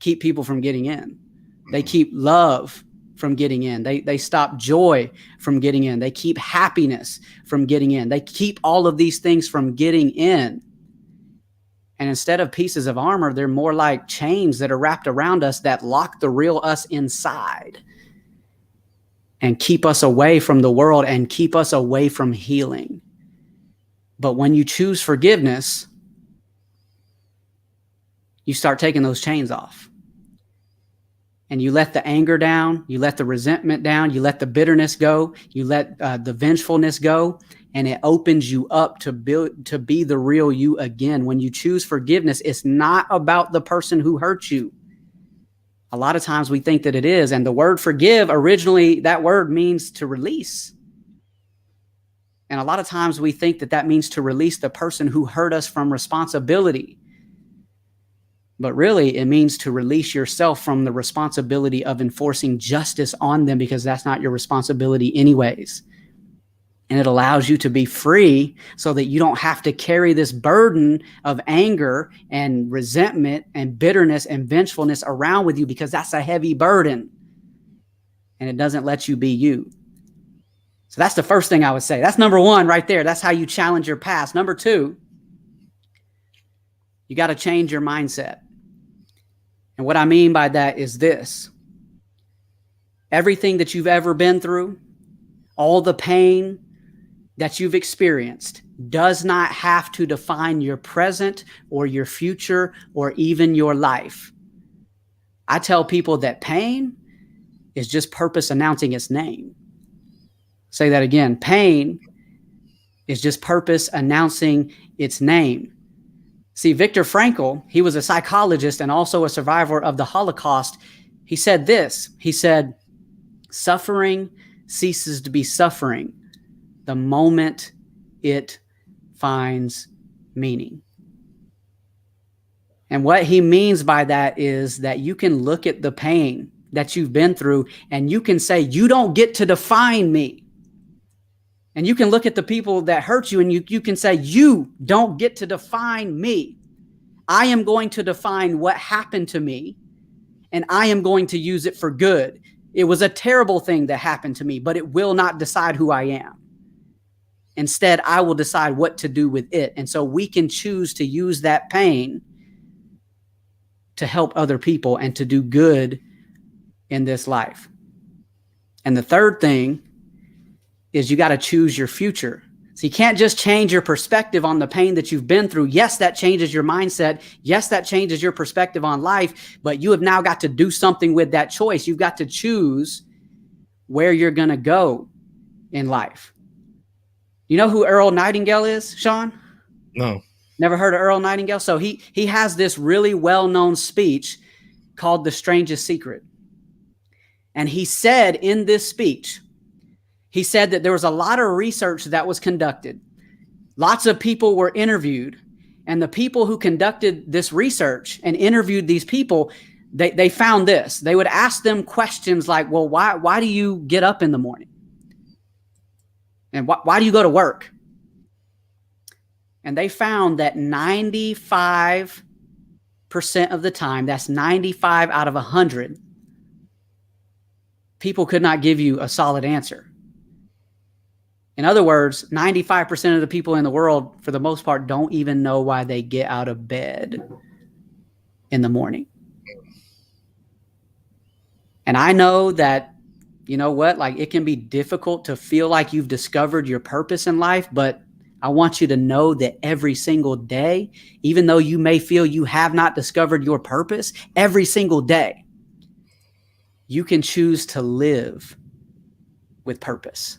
S3: keep people from getting in. They keep love from getting in. They stop joy from getting in. They keep happiness from getting in. They keep all of these things from getting in. And instead of pieces of armor, they're more like chains that are wrapped around us that lock the real us inside and keep us away from the world and keep us away from healing. But when you choose forgiveness, you start taking those chains off. And you let the anger down, you let the resentment down, you let the bitterness go, you let the vengefulness go, and it opens you up to be the real you again. When you choose forgiveness, it's not about the person who hurt you. A lot of times we think that it is, and the word forgive, originally, that word means to release. And a lot of times we think that that means to release the person who hurt us from responsibility. But really, it means to release yourself from the responsibility of enforcing justice on them, because that's not your responsibility anyways. And it allows you to be free so that you don't have to carry this burden of anger and resentment and bitterness and vengefulness around with you, because that's a heavy burden and it doesn't let you be you. So that's the first thing I would say. That's number one right there. That's how you challenge your past. Number two, you got to change your mindset. And what I mean by that is this: everything that you've ever been through, all the pain that you've experienced, does not have to define your present or your future or even your life. I tell people that pain is just purpose announcing its name. Say that again. Pain is just purpose announcing its name. See, Viktor Frankl, he was a psychologist and also a survivor of the Holocaust. He said this. He said, "Suffering ceases to be suffering the moment it finds meaning." And what he means by that is that you can look at the pain that you've been through and you can say, you don't get to define me. And you can look at the people that hurt you and you can say, you don't get to define me. I am going to define what happened to me, and I am going to use it for good. It was a terrible thing that happened to me, but it will not decide who I am. Instead, I will decide what to do with it. And so we can choose to use that pain to help other people and to do good in this life. And the third thing is you got to choose your future. So you can't just change your perspective on the pain that you've been through. Yes, that changes your mindset. Yes, that changes your perspective on life, but you have now got to do something with that choice. You've got to choose where you're going to go in life. You know who Earl Nightingale is, Sean?
S2: No.
S3: Never heard of Earl Nightingale? So he has this really well-known speech called The Strangest Secret. And he said in this speech, he said that there was a lot of research that was conducted. Lots of people were interviewed. And the people who conducted this research and interviewed these people, they found this. They would ask them questions like, well, why do you get up in the morning? And why do you go to work? And they found that 95% of the time, that's 95 out of 100, people could not give you a solid answer. In other words, 95% of the people in the world, for the most part, don't even know why they get out of bed in the morning. And I know that, you know what, like it can be difficult to feel like you've discovered your purpose in life, but I want you to know that every single day, even though you may feel you have not discovered your purpose, every single day, you can choose to live with purpose.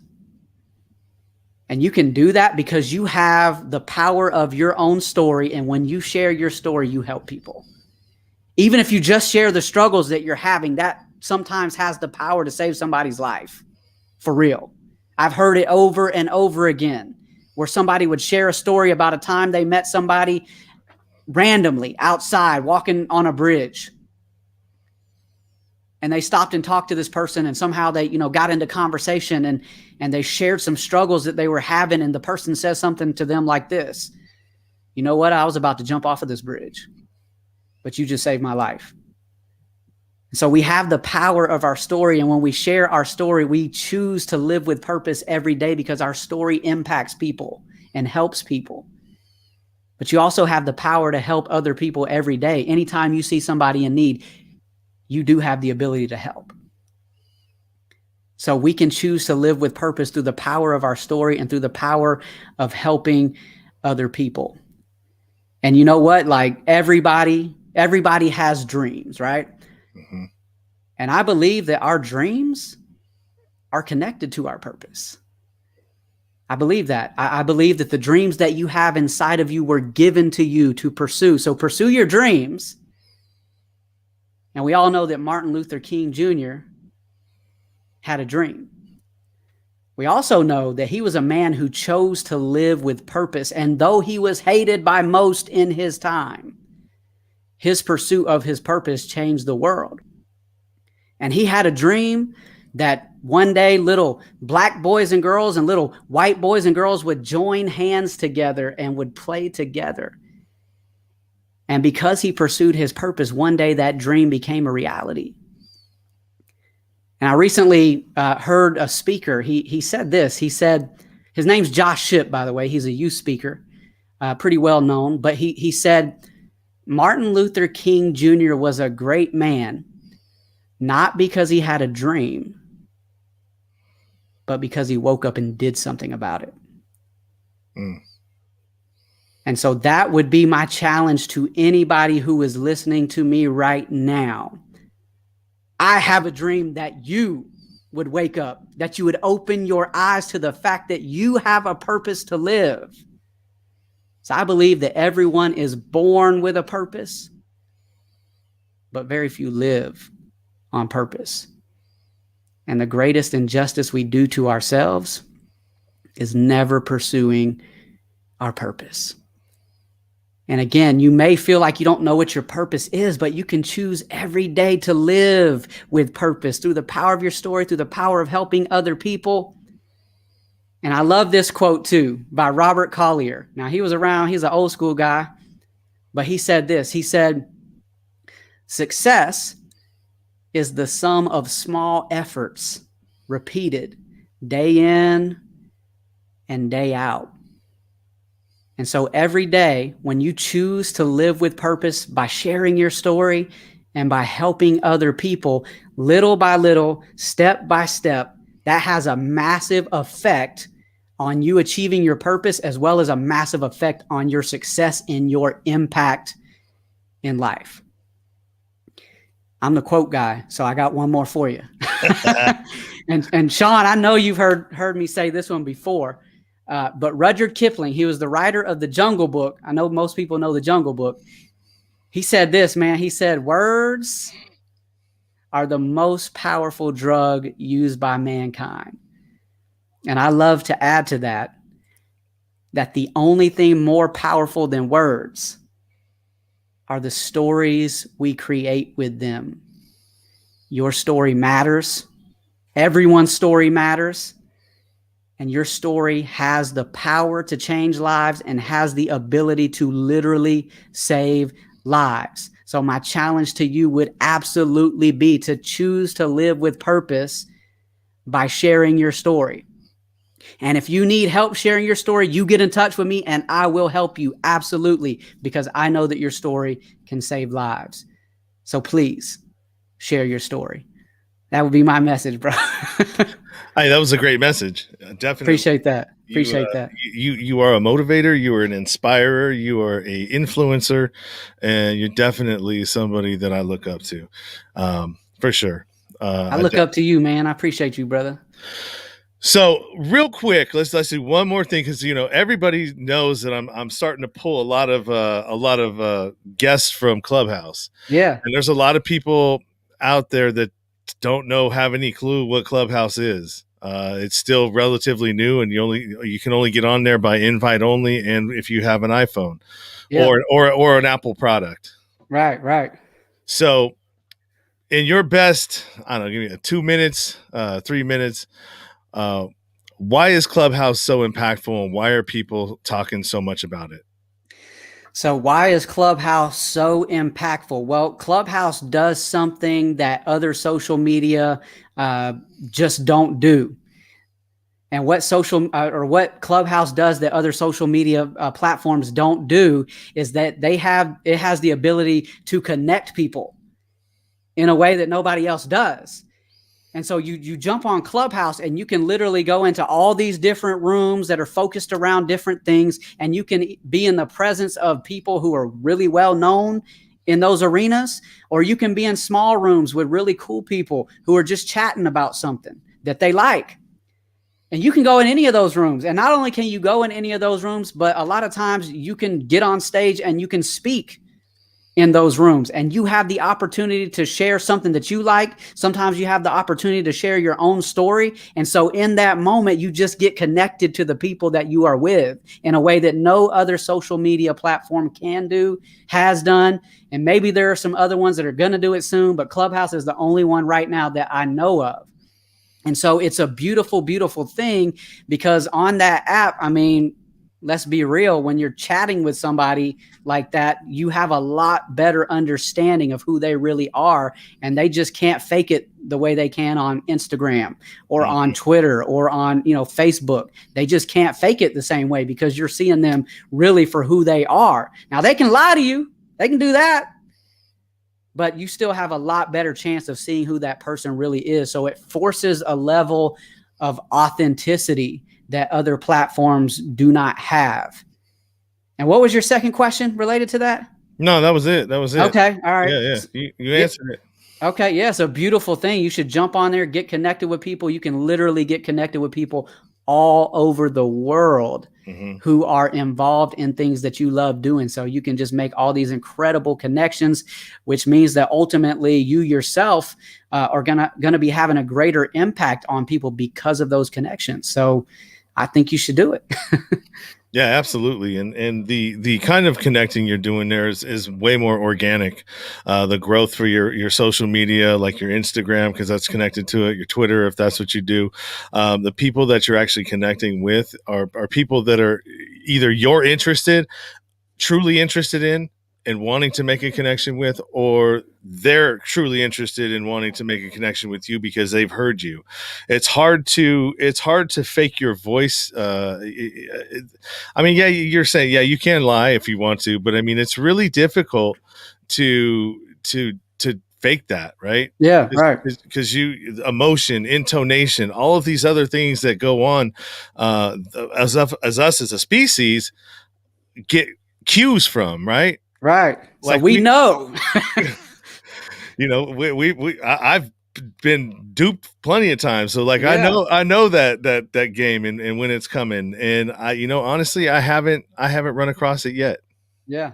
S3: And you can do that because you have the power of your own story. And when you share your story, you help people. Even if you just share the struggles that you're having, that sometimes has the power to save somebody's life. For real. I've heard it over and over again, where somebody would share a story about a time they met somebody randomly outside walking on a bridge. And they stopped and talked to this person, and somehow they, got into conversation and they shared some struggles that they were having. And the person says something to them like this: you know what? I was about to jump off of this bridge, but you just saved my life. So we have the power of our story. And when we share our story, we choose to live with purpose every day because our story impacts people and helps people. But you also have the power to help other people every day. Anytime you see somebody in need, you do have the ability to help. So we can choose to live with purpose through the power of our story and through the power of helping other people. And you know what? Like everybody has dreams, right? Mm-hmm. And I believe that our dreams are connected to our purpose. I believe that. I believe that the dreams that you have inside of you were given to you to pursue. So pursue your dreams. And we all know that Martin Luther King Jr. had a dream. We also know that he was a man who chose to live with purpose. And though he was hated by most in his time, his pursuit of his purpose changed the world. And he had a dream that one day little black boys and girls and little white boys and girls would join hands together and would play together. And because he pursued his purpose, one day that dream became a reality. And I recently heard a speaker. He said this. He said, his name's Josh Shipp, by the way. He's a youth speaker, pretty well known. But he said, Martin Luther King Jr. was a great man, not because he had a dream, but because he woke up and did something about it. Mm. And so that would be my challenge to anybody who is listening to me right now. I have a dream that you would wake up, that you would open your eyes to the fact that you have a purpose to live. So I believe that everyone is born with a purpose, but very few live on purpose. And the greatest injustice we do to ourselves is never pursuing our purpose. And again, you may feel like you don't know what your purpose is, but you can choose every day to live with purpose through the power of your story, through the power of helping other people. And I love this quote too by Robert Collier. Now he was around, he's an old school guy, but he said this. He said, success is the sum of small efforts repeated day in and day out. And so every day when you choose to live with purpose by sharing your story and by helping other people, little by little, step by step, that has a massive effect on you achieving your purpose, as well as a massive effect on your success and your impact in life. I'm the quote guy, so I got one more for you. and Sean, I know you've heard me say this one before, but Rudyard Kipling, he was the writer of the Jungle Book. I know most people know the Jungle Book. He said this, man. He said, words are the most powerful drug used by mankind. And I love to add to that the only thing more powerful than words are the stories we create with them. Your story matters. Everyone's story matters. And your story has the power to change lives and has the ability to literally save lives. So my challenge to you would absolutely be to choose to live with purpose by sharing your story. And if you need help sharing your story, you get in touch with me and I will help you absolutely, because I know that your story can save lives. So please share your story. That would be my message, bro.
S2: Hey, that was a great message. Definitely.
S3: Appreciate that. That.
S2: You are a motivator. You are an inspirer. You are a influencer, and you're definitely somebody that I look up to, for sure.
S3: I look up to you, man. I appreciate you, brother.
S2: So real quick, let's do one more thing, because everybody knows that I'm starting to pull a lot of guests from Clubhouse.
S3: Yeah,
S2: and there's a lot of people out there that don't have any clue what Clubhouse is. It's still relatively new, and you can only get on there by invite only, and if you have an iPhone, or an Apple product.
S3: Right.
S2: So, in your best, I don't know, give me 2 minutes, 3 minutes. Why is Clubhouse so impactful, and why are people talking so much about it?
S3: So why is Clubhouse so impactful? Well, Clubhouse does something that other social media just don't do. And what what Clubhouse does that other social media platforms don't do is that it has the ability to connect people in a way that nobody else does. And so you jump on Clubhouse and you can literally go into all these different rooms that are focused around different things. And you can be in the presence of people who are really well known in those arenas, or you can be in small rooms with really cool people who are just chatting about something that they like. And you can go in any of those rooms. And not only can you go in any of those rooms, but a lot of times you can get on stage and you can speak in those rooms, and you have the opportunity to share something that you like. Sometimes you have the opportunity to share your own story. And so in that moment, you just get connected to the people that you are with in a way that no other social media platform can do, has done. And maybe there are some other ones that are going to do it soon, but Clubhouse is the only one right now that I know of And so it's a beautiful, beautiful thing, because on that app, I mean, let's be real, when you're chatting with somebody like that, you have a lot better understanding of who they really are, and they just can't fake it the way they can on Instagram or on Twitter or on, Facebook. They just can't fake it the same way, because you're seeing them really for who they are. Now, they can lie to you. They can do that. But you still have a lot better chance of seeing who that person really is. So it forces a level of authenticity that other platforms do not have. And what was your second question related to that?
S2: No, that was it.
S3: Okay. All right.
S2: Yeah. You answered it.
S3: Okay. Yeah. It's a beautiful thing. You should jump on there, get connected with people. You can literally get connected with people all over the world who are involved in things that you love doing. So you can just make all these incredible connections, which means that ultimately you yourself are gonna be having a greater impact on people because of those connections. So I think you should do it.
S2: Yeah, absolutely. And the kind of connecting you're doing there is way more organic. The growth for your social media, like your Instagram, because that's connected to it, your Twitter, if that's what you do. The people that you're actually connecting with are people that are either you're truly interested in and wanting to make a connection with, or they're truly interested in wanting to make a connection with you because they've heard you. It's hard to fake your voice. I mean, yeah, you're saying, yeah, you can lie if you want to, but I mean, it's really difficult to fake that, right?
S3: Yeah, right.
S2: Because emotion, intonation, all of these other things that go on, as us as a species get cues from, right?
S3: Right.
S2: Like
S3: so we know.
S2: I've been duped plenty of times. So like,
S3: Yeah.
S2: I know that game and when it's coming, and honestly, I haven't run across it yet.
S3: Yeah.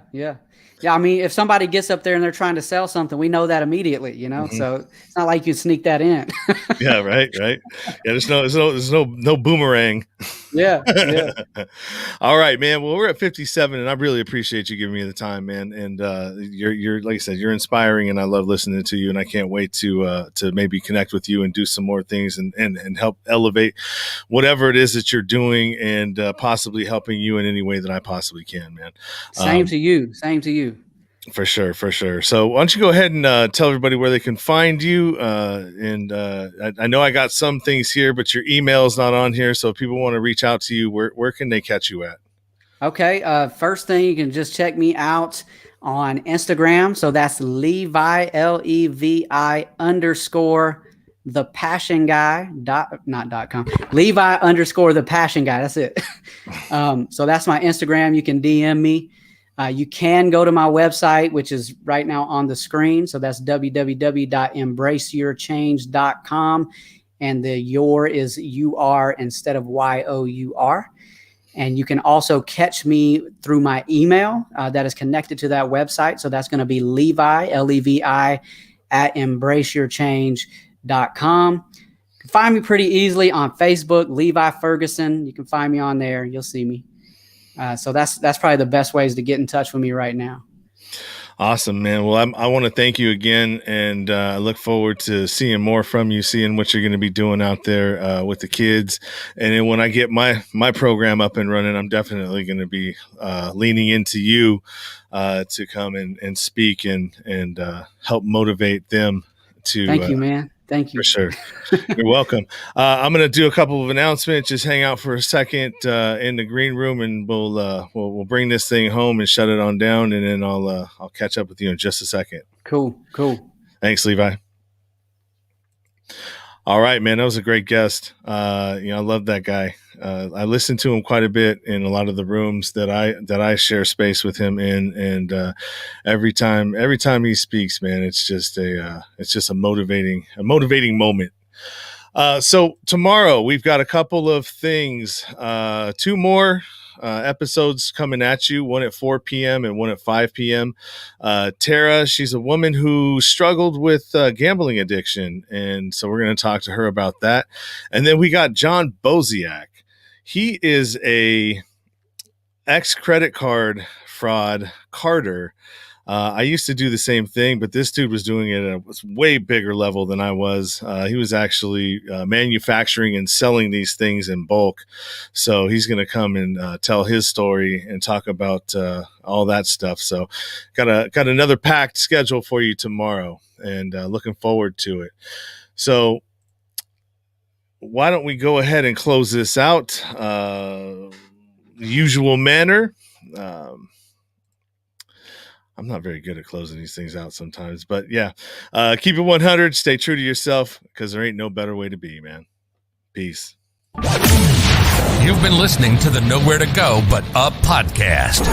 S3: I mean, if somebody gets up there and they're trying to sell something, we know that immediately, so it's not like you sneak that in.
S2: Yeah. Right. Yeah. There's no boomerang.
S3: Yeah.
S2: All right, man. Well, we're at 57 and I really appreciate you giving me the time, man. And you're like I said, you're inspiring and I love listening to you, and I can't wait to maybe connect with you and do some more things and help elevate whatever it is that you're doing, and possibly helping you in any way that I possibly can, man.
S3: Same to you.
S2: For sure. So why don't you go ahead and tell everybody where they can find you? I know I got some things here, but your email is not on here. So if people want to reach out to you, where can they catch you at?
S3: Okay. First thing, you can just check me out on Instagram. So that's Levi, Levi _ the passion guy .com. Levi _ the passion guy. That's it. So that's my Instagram. You can DM me. You can go to my website, which is right now on the screen. So that's www.embraceyourchange.com. And the your is UR instead of YOUR. And you can also catch me through my email that is connected to that website. So that's going to be Levi, LEVI, @embraceyourchange.com. You can find me pretty easily on Facebook, Levi Ferguson. You can find me on there. You'll see me. So that's probably the best ways to get in touch with me right now.
S2: Awesome, man. Well, I want to thank you again, and I look forward to seeing more from you, seeing what you're going to be doing out there with the kids. And then when I get my program up and running, I'm definitely going to be leaning into you to come and speak and help motivate them to.
S3: Thank you, man. Thank you.
S2: For sure. You're welcome. I'm going to do a couple of announcements. Just hang out for a second in the green room, and we'll bring this thing home and shut it on down, and then I'll catch up with you in just a second.
S3: Cool.
S2: Thanks, Levi. All right, man. That was a great guest. I love that guy. I listen to him quite a bit in a lot of the rooms that I share space with him in, and every time he speaks, man, it's just a motivating moment. So tomorrow we've got a couple of things, 2 more episodes coming at you, one at 4 p.m. and one at 5 p.m. Tara, she's a woman who struggled with gambling addiction, and so we're going to talk to her about that. And then we got John Boziak. He is a ex-credit card fraud carder I used to do the same thing, but this dude was doing it at a way bigger level than I was. He was actually manufacturing and selling these things in bulk. So he's going to come and tell his story and talk about all that stuff. So got another packed schedule for you tomorrow, and looking forward to it. So why don't we go ahead and close this out? Usual manner. I'm not very good at closing these things out sometimes, but yeah, keep it 100, stay true to yourself, because there ain't no better way to be, man. Peace.
S1: You've been listening to the Nowhere to Go But Up podcast.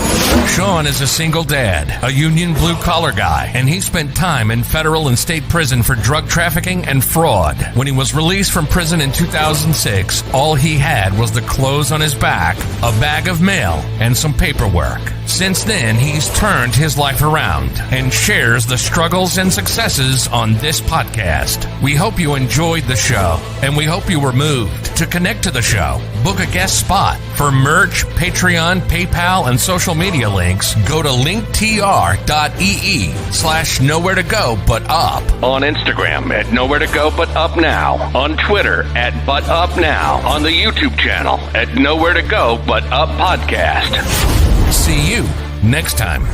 S1: Sean is a single dad, a union blue-collar guy, and he spent time in federal and state prison for drug trafficking and fraud. When he was released from prison in 2006, all he had was the clothes on his back, a bag of mail, and some paperwork. Since then, he's turned his life around and shares the struggles and successes on this podcast. We hope you enjoyed the show, and we hope you were moved. To connect to the show, book a guest spot. For merch, Patreon, PayPal, and social media links, go to linktr.ee/nowhere to go but up. On Instagram at Nowhere to Go But Up Now. On Twitter at But Up Now. On the YouTube channel at Nowhere to Go But Up Podcast. See you next time.